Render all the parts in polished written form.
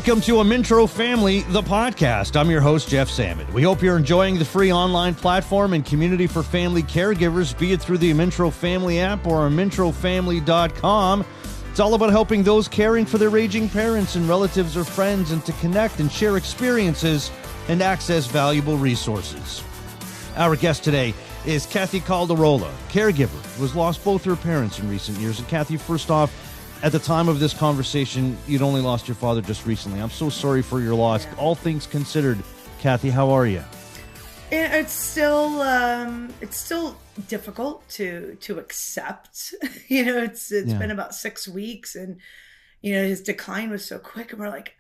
Welcome to Amintro Family, the podcast. I'm your host, Jeff Sammut. We hope you're enjoying the free online platform and community for family caregivers, be it through the Amintro Family app or amintrofamily.com. It's all about helping those caring for their aging parents and relatives or friends and to connect and share experiences and access valuable resources. Our guest today is Cathy Caldarola, caregiver who has lost both her parents in recent years. And Cathy, first off, at the time of this conversation, you'd only lost your father just recently. I'm so sorry for your loss. Yeah. All things considered, Cathy, how are you? It's still difficult to accept. It's been about 6 weeks, and his decline was so quick, and we're like,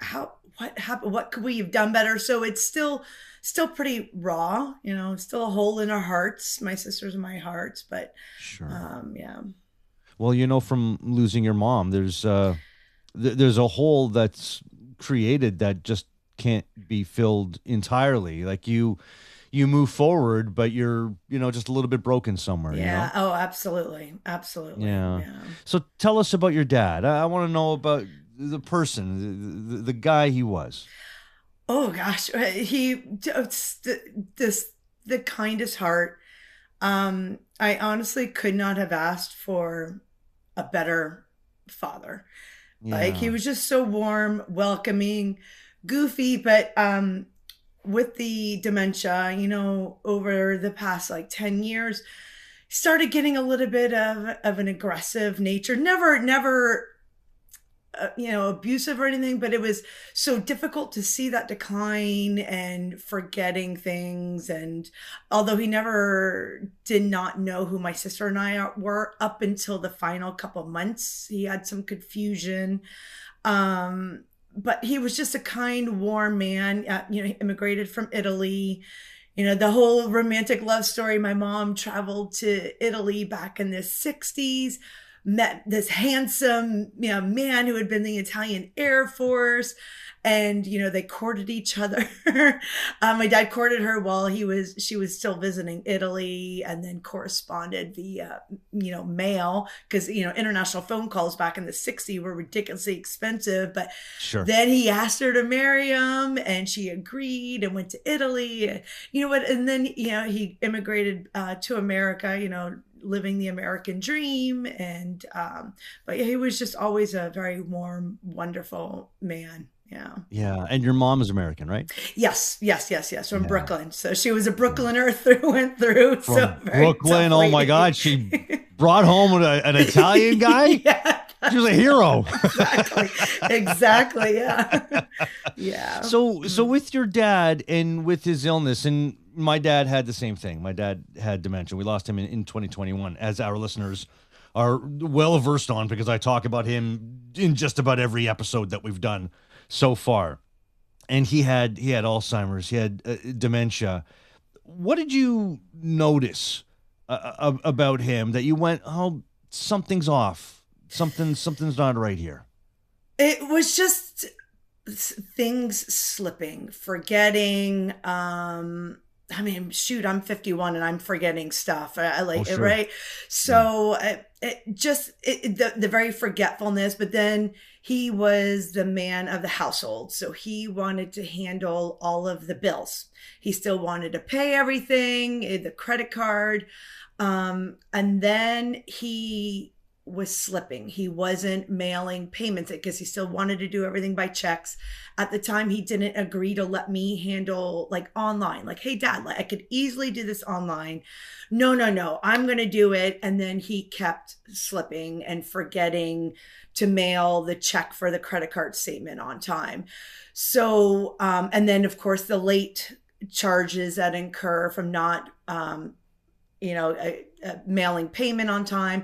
what happened? What could we have done better? So it's still pretty raw. Still a hole in our hearts, my sisters and my hearts, but sure. Yeah. Well, from losing your mom, there's a hole that's created that just can't be filled entirely. Like you move forward, but you're, just a little bit broken somewhere. Yeah. Oh, absolutely. Absolutely. Yeah. So tell us about your dad. I want to know about the person, the guy he was. Oh gosh. The kindest heart. I honestly could not have asked for a better father. Yeah. Like, he was just so warm, welcoming, goofy, but with the dementia, over the past 10 years, started getting a little bit of an aggressive nature. Never abusive or anything, but it was so difficult to see that decline and forgetting things. And although he never did not know who my sister and I were up until the final couple months, he had some confusion. But he was just a kind, warm man. He immigrated from Italy. The whole romantic love story. My mom traveled to Italy back in the 60s, met this handsome, man who had been in the Italian Air Force, and, they courted each other. My dad courted her while she was still visiting Italy, and then corresponded via, mail, because, international phone calls back in the 60s were ridiculously expensive. But sure. Then he asked her to marry him, and she agreed and went to Italy. And then, he immigrated to America, living the American dream. And but he was just always a very warm, wonderful man. Yeah. And your mom is American, right? Yes. From Brooklyn. So she was a Brooklyner through and through. From Brooklyn. Oh my God. She brought home an Italian guy. Yeah. She was a hero. Exactly. Yeah. Yeah. So with your dad and with his illness, and my dad had the same thing. My dad had dementia. We lost him in 2021, as our listeners are well versed on, because I talk about him in just about every episode that we've done so far. And he had Alzheimer's. He had dementia. What did you notice about him that you went, oh, something's off. Something's not right here? It was just things slipping, forgetting. I'm 51 and I'm forgetting stuff. Sure. Right? So the very forgetfulness, but then he was the man of the household. So he wanted to handle all of the bills. He still wanted to pay everything, the credit card. And then he was slipping. He wasn't mailing payments because he still wanted to do everything by checks. At the time, he didn't agree to let me handle online. Hey, Dad, I could easily do this online. No, I'm going to do it. And then he kept slipping and forgetting to mail the check for the credit card statement on time. So, and then of course the late charges that incur from not, mailing payment on time.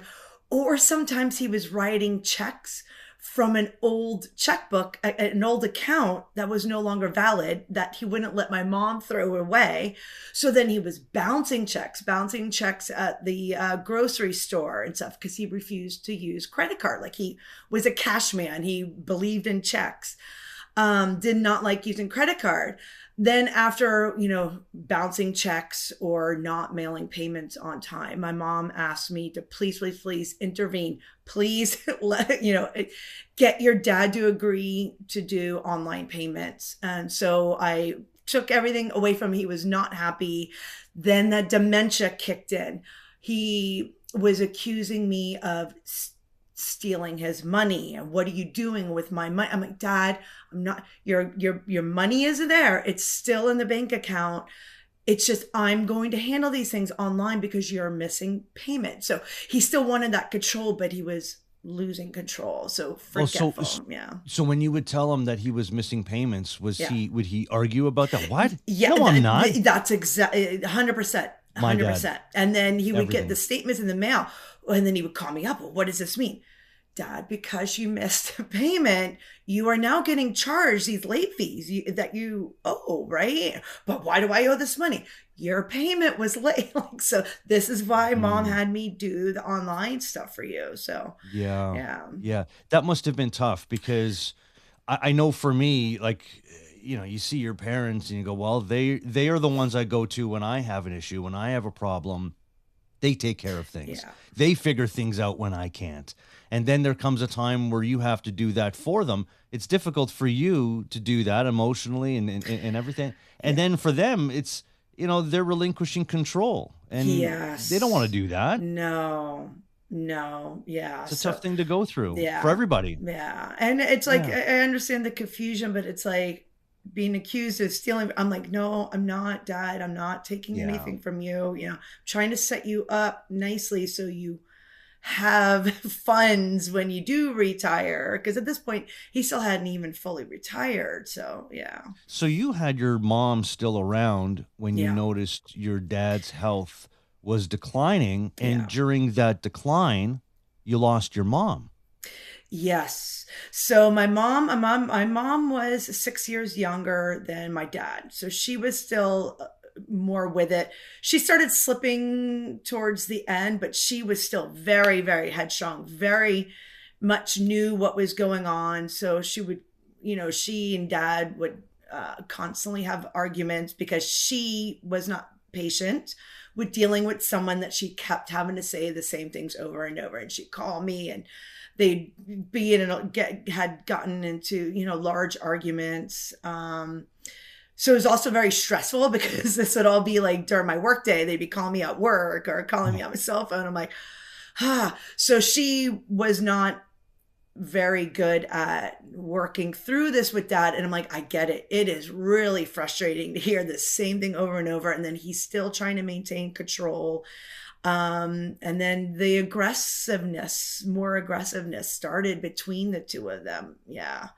Or sometimes he was writing checks from an old checkbook, an old account that was no longer valid, that he wouldn't let my mom throw away. So then he was bouncing checks at the grocery store and stuff, because he refused to use credit card. He was a cash man. He believed in checks. did not like using credit card. Then after, bouncing checks or not mailing payments on time, my mom asked me to please intervene. Please get your dad to agree to do online payments. And so I took everything away from him. He was not happy. Then that dementia kicked in. He was accusing me of stealing his money. And what are you doing with my money? I'm like, Dad, I'm not, your money is there. It's still in the bank account. It's just, I'm going to handle these things online because you're missing payment. So he still wanted that control, but he was losing control. So forgetful. So when you would tell him that he was missing payments, would he argue about that? What? Yeah, no, I'm not. That's exactly 100%. 100%. And then he would get the statements in the mail, and then he would call me up. Well, what does this mean? Dad, because you missed a payment, you are now getting charged these late fees that you owe, right? But why do I owe this money? Your payment was late. So this is why Mom had me do the online stuff for you. So yeah. That must have been tough, because I know for me, you see your parents and you go, well, they are the ones I go to when I have an issue, when I have a problem. They take care of things. Yeah. They figure things out when I can't. And then there comes a time where you have to do that for them. It's difficult for you to do that emotionally and everything. And then for them, it's, they're relinquishing control. And they don't want to do that. No. Yeah. It's a tough thing to go through for everybody. Yeah. And it's like, I understand the confusion, but it's like being accused of stealing. I'm like, no, I'm not, Dad. I'm not taking anything from you. I'm trying to set you up nicely so you have funds when you do retire. Because at this point, he still hadn't even fully retired. So, yeah. So you had your mom still around when you noticed your dad's health was declining. And during that decline, you lost your mom. Yes. So my mom was 6 years younger than my dad. So she was still more with it. She started slipping towards the end, but she was still very, very headstrong, very much knew what was going on. So she would, she and Dad would constantly have arguments because she was not patient with dealing with someone that she kept having to say the same things over and over. And she'd call me and they'd be had gotten into, large arguments. So it was also very stressful because this would all be like during my work day. They'd be calling me at work or calling me on my cell phone. I'm like, So she was not very good at working through this with Dad. And I'm like, I get it. It is really frustrating to hear the same thing over and over. And then he's still trying to maintain control. And then the more aggressiveness started between the two of them. Yeah.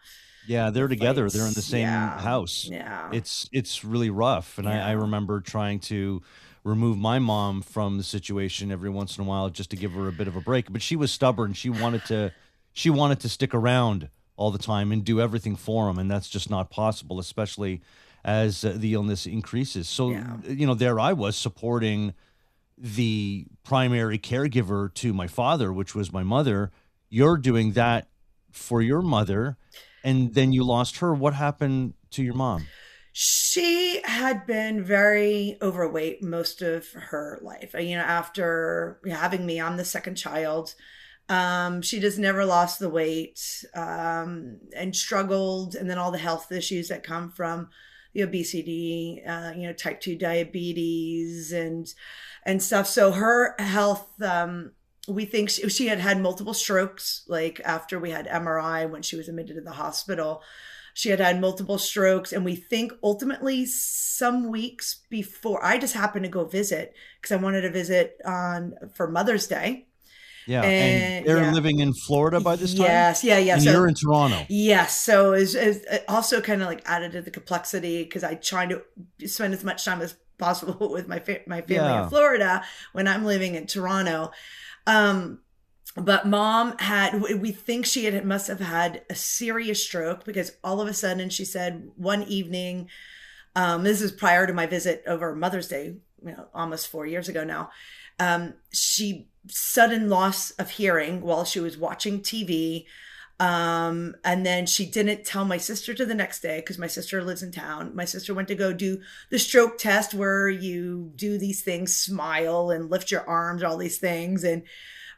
Yeah, they're together. They're in the same house. Yeah. It's really rough. And I remember trying to remove my mom from the situation every once in a while just to give her a bit of a break. But she was stubborn. She wanted to stick around all the time and do everything for him. And that's just not possible, especially as the illness increases. So, there I was supporting the primary caregiver to my father, which was my mother. You're doing that for your mother. And then you lost her. What happened to your mom? She had been very overweight most of her life. After having me, I'm the second child. She just never lost the weight and struggled. And then all the health issues that come from the obesity, type 2 diabetes and stuff. So her health, we think she had multiple strokes, like after we had MRI when she was admitted to the hospital. She had multiple strokes. And we think ultimately some weeks before, I just happened to go visit because I wanted to visit for Mother's Day. Yeah. And they're living in Florida by this time? Yes. Yeah. And so, you're in Toronto. Yes. So it also kind of like added to the complexity because I tried to spend as much time as possible with my family in Florida when I'm living in Toronto. But Mom we think she must have had a serious stroke because all of a sudden she said one evening, this is prior to my visit over Mother's Day, almost 4 years ago now. She sudden loss of hearing while she was watching TV. And then she didn't tell my sister to the next day because my sister lives in town. My sister went to go do the stroke test where you do these things, smile and lift your arms, all these things. And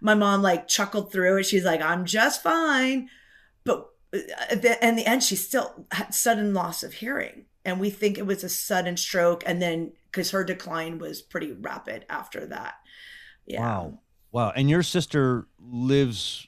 my mom like chuckled through it. She's like, I'm just fine. But in the end, she still had sudden loss of hearing. And we think it was a sudden stroke. And then because her decline was pretty rapid after that. Yeah. Wow. Wow. And your sister lived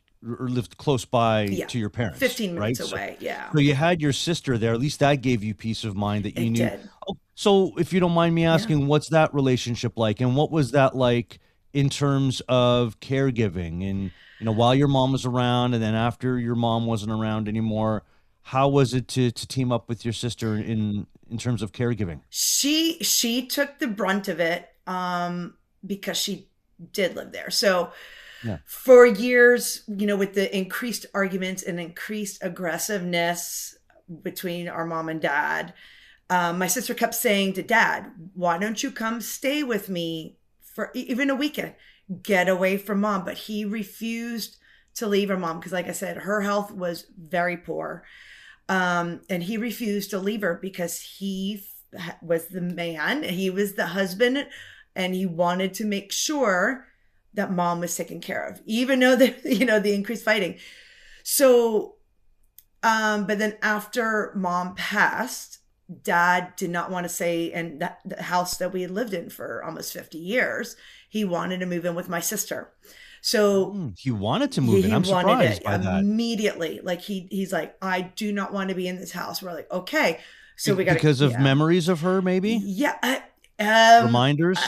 close by to your parents, 15 minutes right? away. Yeah. So you had your sister there. At least that gave you peace of mind that you It knew. did. Oh, so if you don't mind me asking, what's that relationship like? And what was that like in terms of caregiving? And, while your mom was around and then after your mom wasn't around anymore, how was it to team up with your sister in terms of caregiving? She took the brunt of it because she did live there. So for years, with the increased arguments and increased aggressiveness between our mom and dad, my sister kept saying to dad, why don't you come stay with me for even a weekend? Get away from mom. But he refused to leave her mom because, like I said, her health was very poor. And he refused to leave her because he was the man, he was the husband, and he wanted to make sure that mom was taken care of, even though the increased fighting. So, but then after mom passed, dad did not want to stay in the house that we had lived in for almost 50 years. He wanted to move in with my sister. So he wanted to move in. I'm surprised by that. Immediately. Like he's like, I do not want to be in this house. We're like, okay. So we got because of memories of her, maybe? Yeah. Reminders?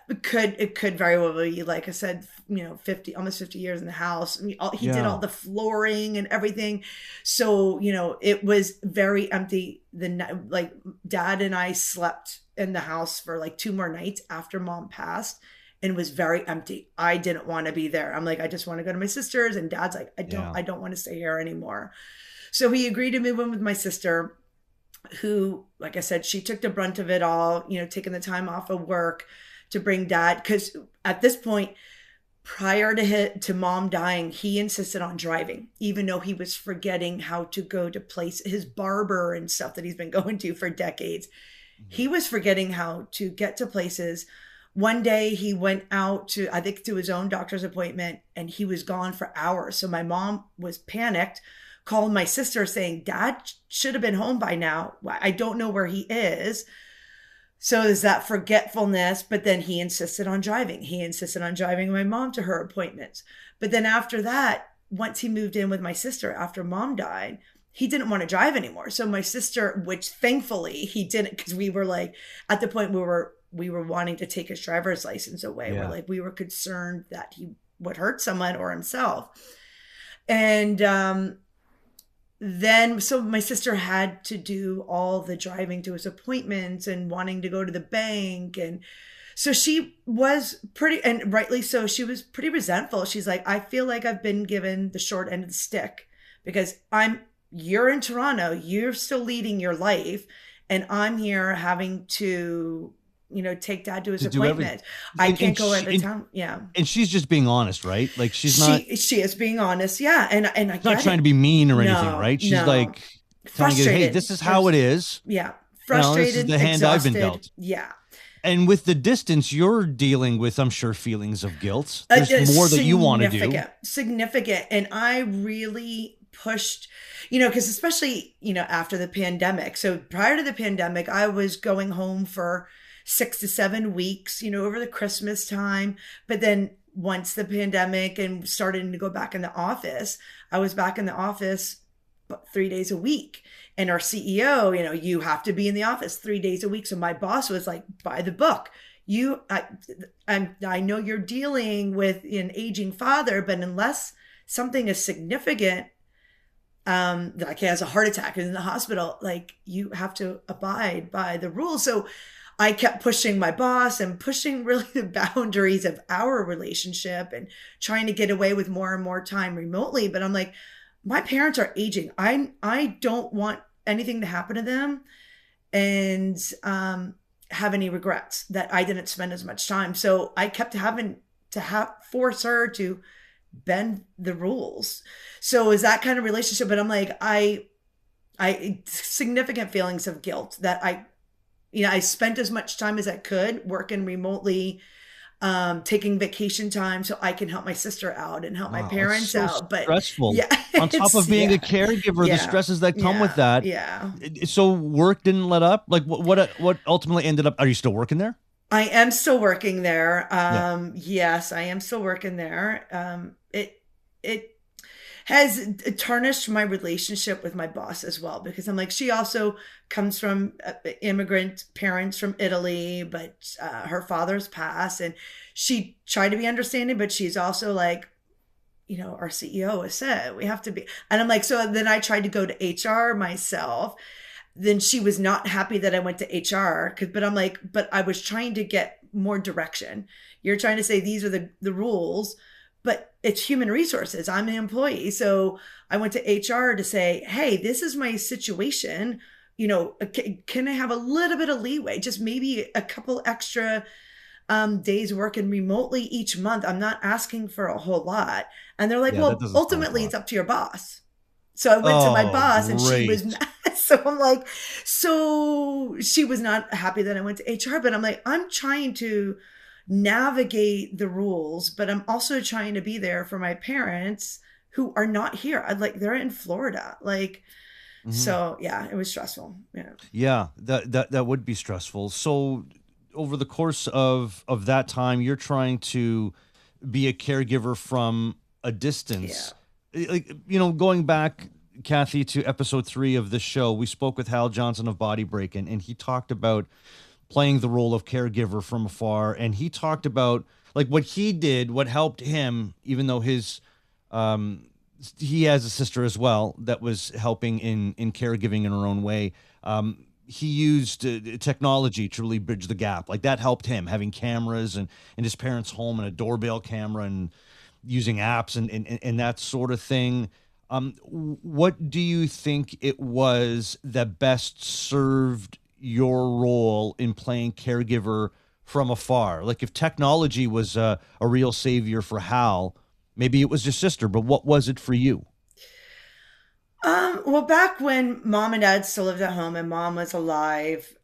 It could very well be, like I said, almost 50 years in the house. He did all the flooring and everything. So, it was very empty. Like dad and I slept in the house for like 2 more nights after mom passed, and it was very empty. I didn't want to be there. I'm like, I just want to go to my sister's. And dad's like, I don't want to stay here anymore. So he agreed to move in with my sister, who, like I said, she took the brunt of it all, taking the time off of work to bring dad. Because at this point, prior to mom dying, he insisted on driving, even though he was forgetting how to go to his barber and stuff that he's been going to for decades. Mm-hmm. He was forgetting how to get to places. One day he went out to his own doctor's appointment, and he was gone for hours. So my mom was panicked, called my sister saying, dad should have been home by now. I don't know where he is. So there's that forgetfulness, but then he insisted on driving. He insisted on driving my mom to her appointments. But then after that, once he moved in with my sister after mom died, he didn't want to drive anymore. So my sister, which thankfully he didn't, because we were like at the point where we were wanting to take his driver's license away. Yeah. We were concerned that he would hurt someone or himself. And then, so my sister had to do all the driving to his appointments and wanting to go to the bank. And so she was pretty, and rightly so, she was pretty resentful. She's like, I feel like I've been given the short end of the stick because you're in Toronto, you're still leading your life, and I'm here having to, take dad to his appointment. I can't go out of town. Yeah. And she's just being honest, right? Like she is being honest. Yeah. And I not trying to be mean or anything, right? She's like telling you, hey, this is how it is. Yeah. Frustrated. This is the hand I've been dealt. Yeah. And with the distance, you're dealing with, I'm sure, feelings of guilt. There's more that you want to do. Significant. And I really pushed, because especially, after the pandemic. So prior to the pandemic, I was going home for 6 to 7 weeks, over the Christmas time. But then once the pandemic and starting to go back in the office, I was back in the office 3 days a week. And our CEO, you have to be in the office 3 days a week. So my boss was like, by the book, I know you're dealing with an aging father, but unless something is significant, like he has a heart attack and in the hospital, like you have to abide by the rules. So I kept pushing my boss and pushing really the boundaries of our relationship and trying to get away with more and more time remotely. But I'm like, my parents are aging. I don't want anything to happen to them and have any regrets that I didn't spend as much time. So I kept having to force her to bend the rules. So is that kind of relationship. But I'm like, I significant feelings of guilt that I spent as much time as I could working remotely, taking vacation time so I can help my sister out and help my Wow, it's parents so out. But stressful. yeah, On top of being a caregiver, the yeah, stresses that come with yeah, that. yeah. So work didn't let up? Like what ultimately ended up, are you still working there? I am still working there. Yeah. Yes, I am still working there. It has tarnished my relationship with my boss as well, because I'm like, she also comes from immigrant parents from Italy, but her father's passed, and she tried to be understanding, but she's also like, our CEO has said we have to be, and I'm like, so then I tried to go to HR myself. Then she was not happy that I went to HR, but I'm like, but I was trying to get more direction. You're trying to say these are the rules, but it's human resources. I'm an employee. So I went to HR to say, hey, this is my situation. Can I have a little bit of leeway? Just maybe a couple extra days working remotely each month. I'm not asking for a whole lot. And they're like, Yeah, that well, doesn't sound like a ultimately lot. it's up to your boss. So I went to my Oh, boss and she was great. mad. So I'm like, so she was not happy that I went to HR, but I'm like, I'm trying to navigate the rules, but I'm also trying to be there for my parents who are not here. I'd like, they're in Florida. Like, Mhm. so yeah, it was stressful. Yeah. Yeah, that would be stressful. So over the course of that time, you're trying to be a caregiver from a Yeah. distance. Like, going back, Cathy, to episode 3 of this show, we spoke with Hal Johnson of Body Break, and he talked about playing the role of caregiver from afar. And he talked about like what he did, what helped him, even though um, he has a sister as well that was helping in caregiving in her own way. He used technology to really bridge the gap. Like that helped him, having cameras and in his parents' home and a doorbell camera and using apps and that sort of thing. What do you think it was that best served your role in playing caregiver from afar? Like if technology was a real savior for Hal, maybe it was your sister, but what was it for you? Well, back when mom and dad still lived at home and mom was alive,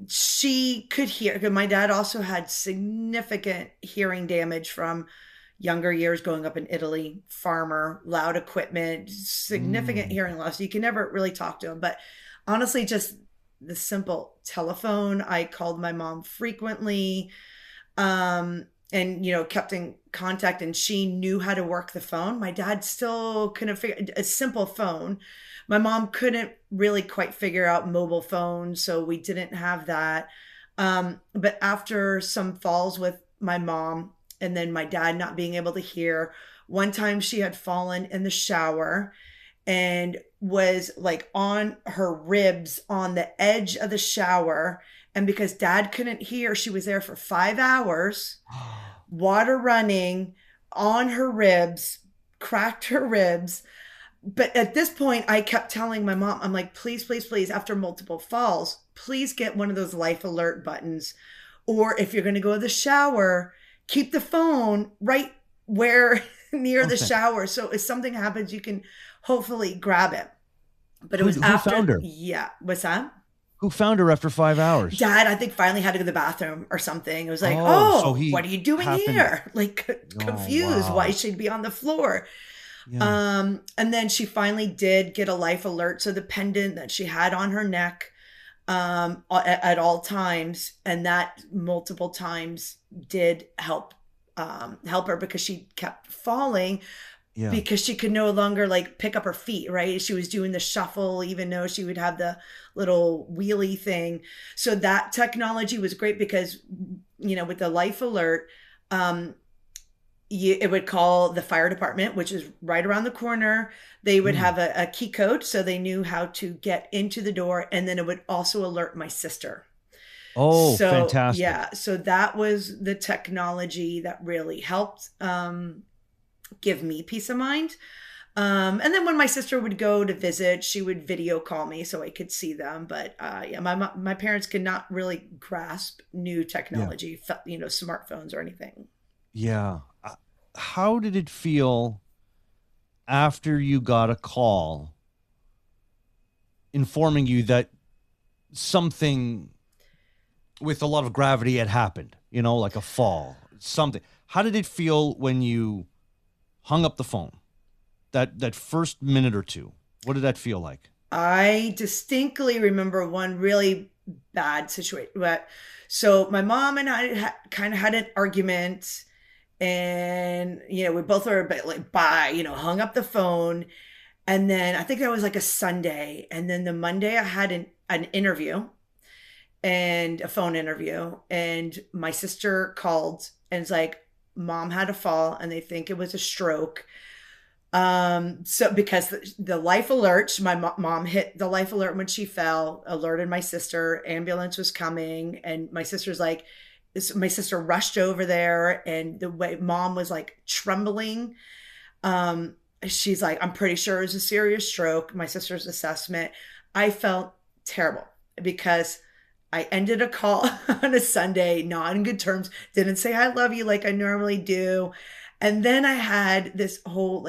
she could hear, because my dad also had significant hearing damage from younger years growing up in Italy, farmer, loud equipment, significant Mm, hearing loss. You can never really talk to him. But honestly, just the simple telephone, I called my mom frequently, and kept in contact, and she knew how to work the phone. My dad still couldn't figure a simple phone. My mom couldn't really quite figure out mobile phones, so we didn't have that. But after some falls with my mom and then my dad not being able to hear, one time she had fallen in the shower and was like on her ribs on the edge of the shower. And because dad couldn't hear, she was there for 5 hours, water running on her ribs, cracked her ribs. But at this point, I kept telling my mom, I'm like, please, please, please, after multiple falls, please get one of those life alert buttons. Or if you're going to go to the shower, keep the phone right where near the okay. shower. So if something happens, you can hopefully grab it. But it Who was who found after, her? yeah, what's that? Who found her after 5 hours? Dad, I think finally had to go to the bathroom or something. It was like, Oh, so oh, he what are you doing happened. here? Like Oh, confused why wow. she'd be on the floor. Yeah. And then she finally did get a life alert. So the pendant that she had on her neck at all times, and that multiple times did help her, because she kept falling, Yeah. because she could no longer like pick up her feet, right? She was doing the shuffle, even though she would have the little wheelie thing. So that technology was great because, with the life alert, um, it would call the fire department, which is right around the corner. They would Mm. have a key code, so they knew how to get into the door. And then it would also alert my sister. Oh, So, fantastic. yeah, so that was the technology that really helped give me peace of mind. And then when my sister would go to visit, she would video call me so I could see them. But yeah, my parents could not really grasp new Yeah. technology, smartphones or anything. Yeah. how did it feel after you got a call informing you that something with a lot of gravity had happened, like a fall, something? How did it feel when you hung up the phone? That first minute or two, what did that feel like? I distinctly remember one really bad situation. But so my mom and I kind of had an argument, and we both were a bit like, bye, hung up the phone. And then I think that was like a Sunday, and then the Monday I had an interview, and a phone interview, and my sister called and it's like, mom had a fall and they think it was a stroke. So because the life alert, my mom hit the life alert when she fell, alerted my sister, ambulance was coming, and my sister rushed over there, and the way mom was like trembling, she's like, I'm pretty sure it was a serious stroke. My sister's assessment. I felt terrible because I ended a call on a Sunday, not in good terms, didn't say I love you like I normally do. And then I had this whole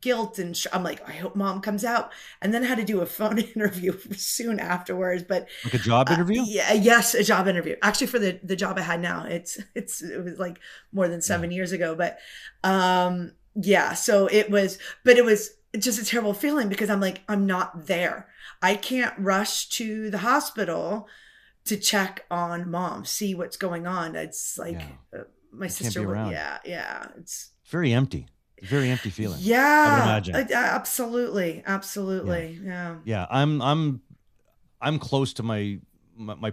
guilt, and I'm like, I hope mom comes out. And then I had to do a phone interview soon afterwards. But like a job interview? Yeah, yes, a job interview. Actually, for the job I had now, it was like more than 7 years ago. But yeah, so it was just a terrible feeling because I'm like, I'm not there. I can't rush to the hospital to check on mom, see what's going on. It's like my sister. Yeah, it's very empty. Very empty feeling. Yeah, I would imagine. Absolutely. Yeah. I'm close to my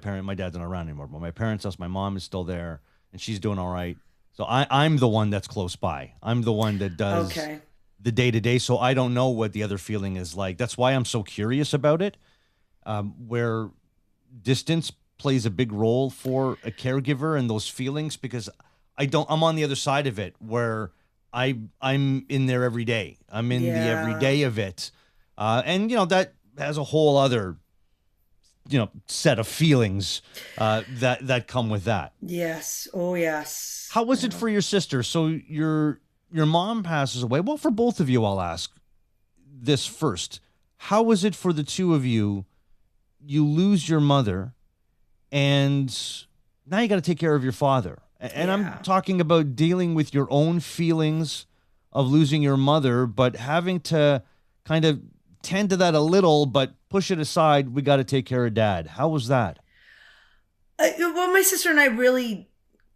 parent. My dad's not around anymore, but my parents' house, my mom is still there, and she's doing all right. So I'm the one that's close by. I'm the one that does the day-to-day. So I don't know what the other feeling is like. That's why I'm so curious about it. Where distance plays a big role for a caregiver and those feelings, because I'm on the other side of it where I'm in there every day. I'm in the everyday of it. And that has a whole other, set of feelings that come with that. Yes. Oh, yes. How was it for your sister? So your mom passes away. Well, for both of you, I'll ask this first. How was it for the two of you? You lose your mother, and now you got to take care of your father. And I'm talking about dealing with your own feelings of losing your mother, but having to kind of tend to that a little, but push it aside. We got to take care of dad. How was that? Well, my sister and I really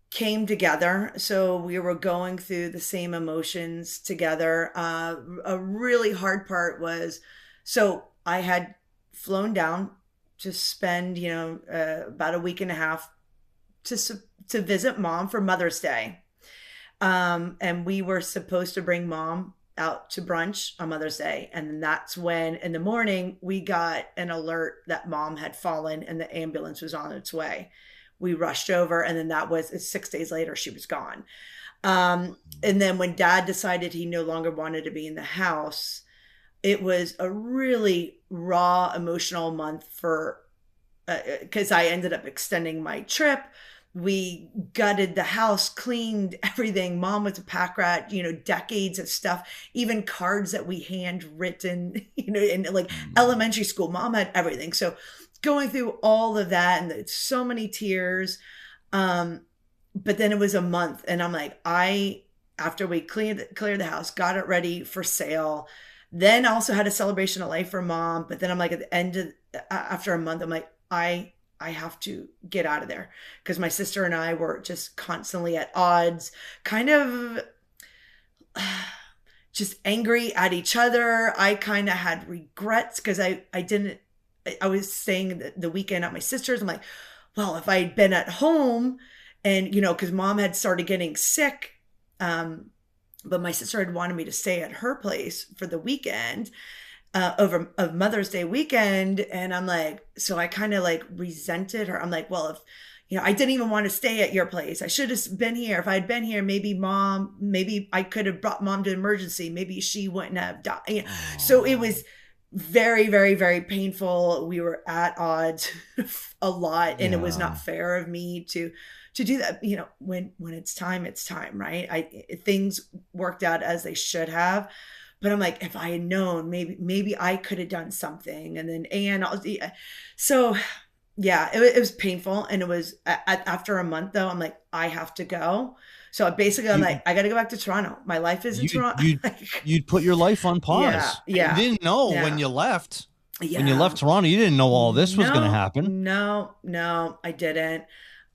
came together. So we were going through the same emotions together. A really hard part was, so I had flown down to spend, about a week and a half to visit mom for Mother's Day. And we were supposed to bring mom out to brunch on Mother's Day. And then that's when in the morning we got an alert that mom had fallen and the ambulance was on its way. We rushed over, and then that was 6 days later, she was gone. And then when dad decided he no longer wanted to be in the house, it was a really raw emotional month because I ended up extending my trip. We gutted the house, cleaned everything. Mom was a pack rat, decades of stuff, even cards that we handwritten, in like elementary school. Mom had everything. So going through all of that, and so many tears. But then it was a month, and I'm like, after we cleared the house, got it ready for sale, then also had a celebration of life for mom. But then I'm like, at the end of, after a month, I'm like, I have to get out of there, because my sister and I were just constantly at odds, kind of just angry at each other. I kind of had regrets because I was staying the weekend at my sister's. I'm like, well, if I had been at home and, because mom had started getting sick, but my sister had wanted me to stay at her place for the weekend. Over a Mother's Day weekend. And I'm like, so I kind of like resented her. I'm like, well, if, I didn't even want to stay at your place. I should have been here. If I had been here, maybe I could have brought mom to emergency. Maybe she wouldn't have died. So it was very, very, very painful. We were at odds a lot, and it was Yeah. not fair of me to do that. When it's time, right? Things worked out as they should have, but I'm like, if I had known, maybe I could have done something. And then so yeah, it was painful, and it was after a month though. I'm like, I have to go. So basically, I'm You like, I got to go back to Toronto. My life is in you Toronto. you you'd put your life on Yeah, pause. You yeah, didn't know when yeah, you left. When you yeah. left Toronto, you didn't know all this was going to No, happen. no, no, I didn't.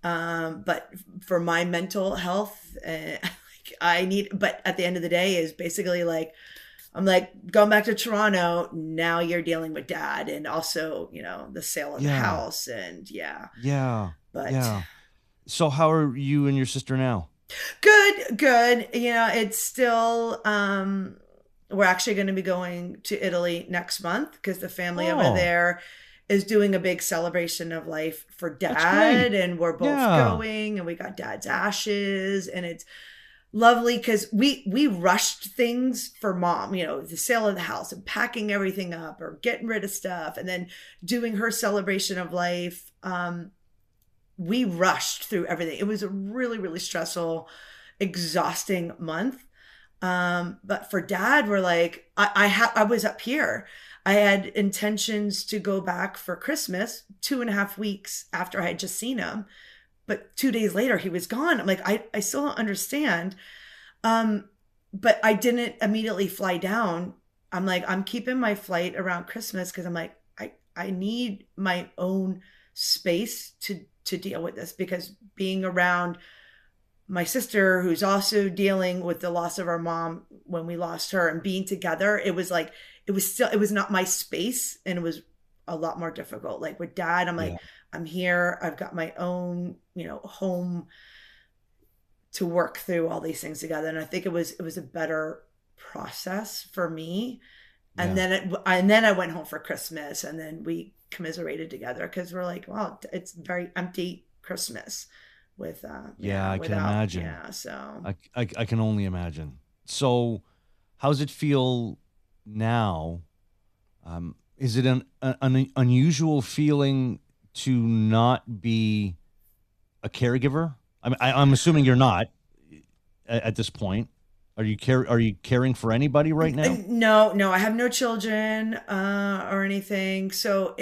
But for my mental health, but at the end of the day is basically like, I'm like, going back to Toronto. Now you're dealing with dad, and also, the sale of the Yeah. house, and yeah, Yeah. but Yeah. So how are you and your sister now? good, good. It's still, we're actually going to be going to Italy next month because the family over Oh, there is doing a big celebration of life for that's great. dad, and we're both Yeah. going, and we got dad's ashes, and it's lovely because we rushed things for mom, the sale of the house and packing everything up or getting rid of stuff, and then doing her celebration of life. We rushed through everything. It was a really, really stressful, exhausting month. But for dad, we're like, I was up here. I had intentions to go back for Christmas 2.5 weeks after I had just seen him. But 2 days later, he was gone. I'm like, I still don't understand. But I didn't immediately fly down. I'm like, I'm keeping my flight around Christmas because I'm like, I need my own space to deal with this, because being around my sister, who's also dealing with the loss of our mom when we lost her, and being together, it was like, it was not my space, and it was a lot more difficult. Like with dad, I'm Yeah. like, I'm here, I've got my own, home to work through all these things together. And I think it was a better process for me. And Yeah. then I went home for Christmas, and then we commiserated together because we're like, wow, it's very empty Christmas with Yeah, I can without, imagine. yeah, so I can only imagine. So, how's it feel now? Is it an unusual feeling to not be a caregiver? I'm assuming you're not at this point. Are you caring for anybody right now? no, I have no children or anything. So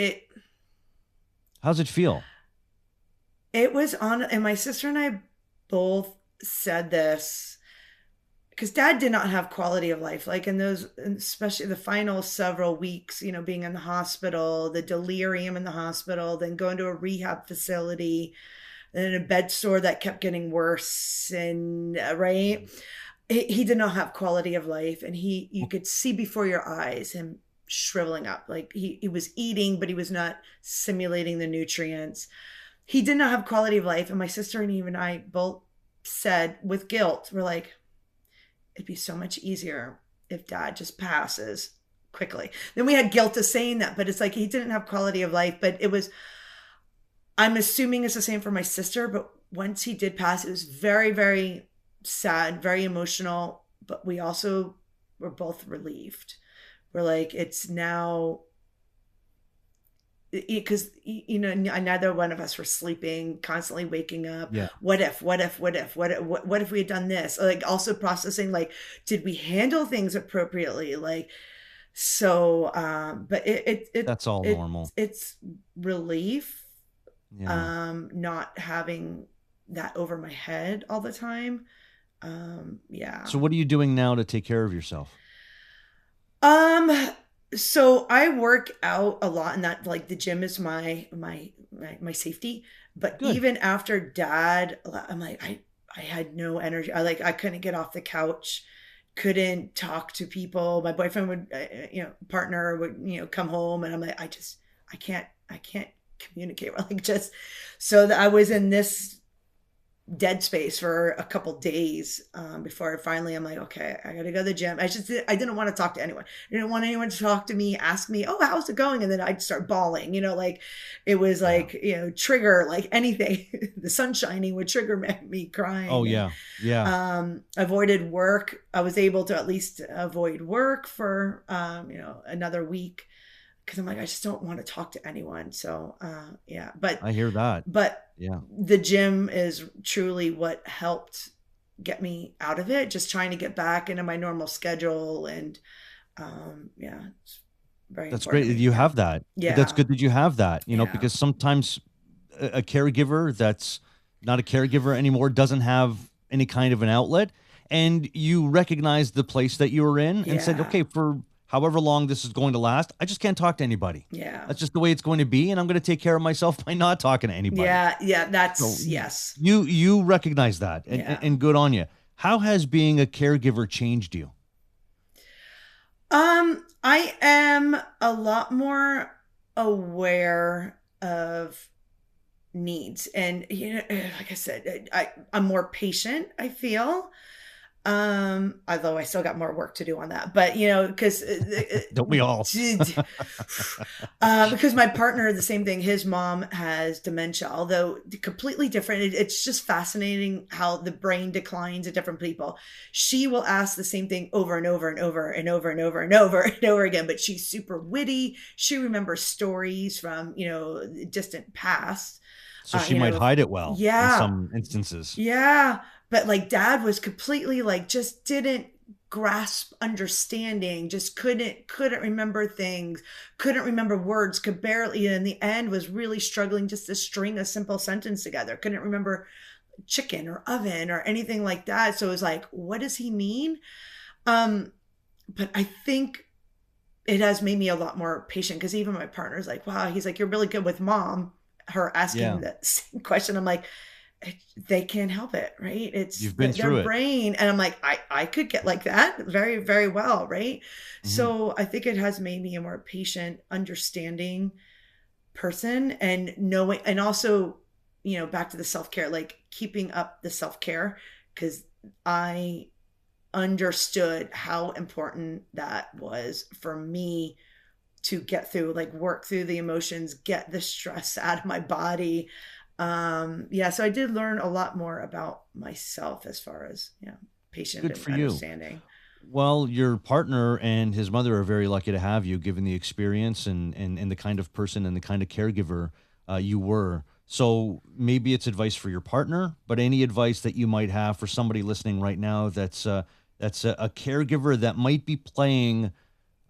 How's it feel? it was on, and my sister and I both said this, because dad did not have quality of life, like in those, especially the final several weeks, being in the hospital, the delirium in the hospital, then going to a rehab facility, then a bed sore that kept getting worse, and right, he did not have quality of life, and you could see before your eyes him shriveling up. Like he was eating, but he was not simulating the nutrients. He did not have quality of life, and my sister and even I both said with guilt, we're like, it'd be so much easier if dad just passes quickly. Then we had guilt of saying that, but it's like he didn't have quality of life. But it was, I'm assuming it's the same for my sister, but once he did pass, it was very, very sad, very emotional. But we also were both relieved. We're like, it's now, because neither one of us were sleeping, constantly waking up. Yeah. What if we had done this? Like also processing, like, did we handle things appropriately? Like, so but That's all normal. it's relief, Yeah. not having that over my head all the time. Yeah. So, what are you doing now to take care of yourself? Um, so I work out a lot, and that, like, the gym is my safety. But Good. even after dad, I'm like, I had no energy. I couldn't get off the couch, couldn't talk to people. My boyfriend would, partner would, come home, and I'm like, I can't communicate. Like, just so that I was in this dead space for a couple days, before I'm like, okay, I gotta go to the gym. I didn't want to talk to anyone. I didn't want anyone to talk to me, ask me, oh, how's it going? And then I'd start bawling, like it was Yeah. like, trigger, like anything. The sun shining would trigger me crying. Oh yeah. Yeah. Avoided work. I was able to at least avoid work for, another week. because I'm like, I just don't want to talk to anyone. So, yeah, but I hear that. Yeah. The gym is truly what helped get me out of it, just trying to get back into my normal schedule. And, yeah, it's very That's important great to that me. you have that. Yeah. That's good that you have that, Yeah. because sometimes a caregiver that's not a caregiver anymore doesn't have any kind of an outlet, and you recognize the place that you were in and said, Yeah. okay, for however long this is going to last, I just can't talk to anybody. Yeah. That's just the way it's going to be, and I'm going to take care of myself by not talking to anybody. Yeah. Yeah. That's, So yes. you recognize that, and, Yeah. and good on you. How has being a caregiver changed you? I am a lot more aware of needs, and like I said, I'm more patient, I feel. Although I still got more work to do on that, but because Don't we all? because my partner, the same thing, his mom has dementia, although completely different. It's just fascinating how the brain declines at different people. She will ask the same thing over and over and over and over and over and over and over again, but she's super witty. She remembers stories from, distant past. So she might hide it well in some instances. Yeah. But like dad was completely like, just didn't grasp understanding, just couldn't remember things, couldn't remember words, could barely, in the end was really struggling just to string a simple sentence together. Couldn't remember chicken or oven or anything like that. So it was like, what does he mean? But I think it has made me a lot more patient, because even my partner's like, wow, he's like, you're really good with mom. Her asking the same question. I'm like, they can't help it, right? It's You've been through their it. brain. And I'm like, I could get like that very, very well, right? Mm-hmm. So I think it has made me a more patient, understanding person, and knowing, and also, back to the self-care, like keeping up the self-care, because I understood how important that was for me to get through, like work through the emotions, get the stress out of my body. So I did learn a lot more about myself as far as patient Good and for understanding. You. Well, your partner and his mother are very lucky to have you, given the experience and the kind of person and the kind of caregiver you were. So maybe it's advice for your partner, but any advice that you might have for somebody listening right now that's a caregiver that might be playing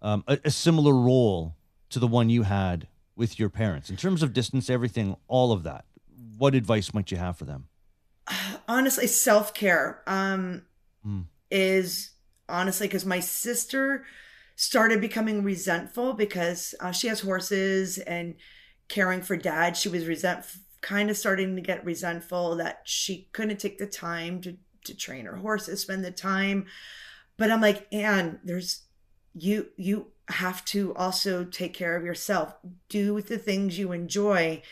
a similar role to the one you had with your parents in terms of distance, everything, all of that. What advice might you have for them? Honestly, self-care is honestly, because my sister started becoming resentful because she has horses, and caring for dad, she was kind of starting to get resentful that she couldn't take the time to train her horses, spend the time. But I'm like, Anne, you have to also take care of yourself. Do the things you enjoy,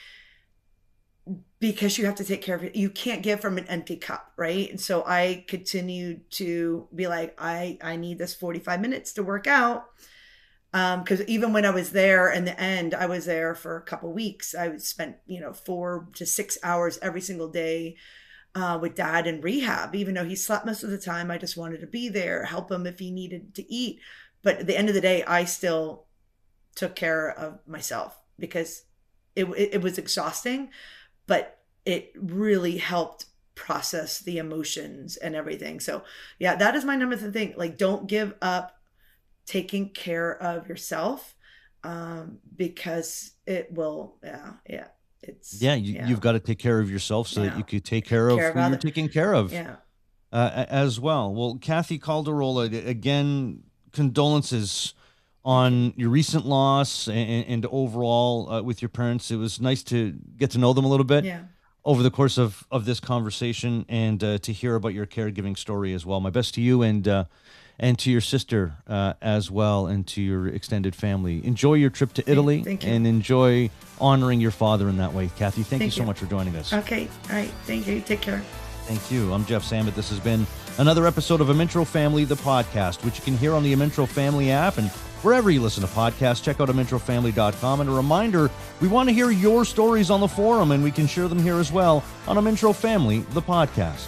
because you have to take care of it. You can't give from an empty cup, right? And so I continued to be like, I need this 45 minutes to work out. Because even when I was there in the end, I was there for a couple of weeks. I would spend 4 to 6 hours every single day with dad in rehab. Even though he slept most of the time, I just wanted to be there, help him if he needed to eat. But at the end of the day, I still took care of myself, because it was exhausting, but it really helped process the emotions and everything. So yeah, that is my number one thing. Like, don't give up taking care of yourself, because it will, you've got to take care of yourself so that you could take care of who you're taking care of as well. Well, Cathy Caldarola, again, condolences on your recent loss and overall with your parents. It was nice to get to know them a little bit over the course of this conversation, and to hear about your caregiving story as well. My best to you and to your sister as well, and to your extended family. Enjoy your trip to Italy. Thank you. And enjoy honoring your father in that way. Cathy, thank you so much for joining us. Okay. All right. Thank you. Take care. Thank you. I'm Jeff Sammut. This has been another episode of Amintro Family, the podcast, which you can hear on the Amintro Family app and wherever you listen to podcasts. Check out AmintroFamily.com. And a reminder, we want to hear your stories on the forum, and we can share them here as well on Amintro Family, the podcast.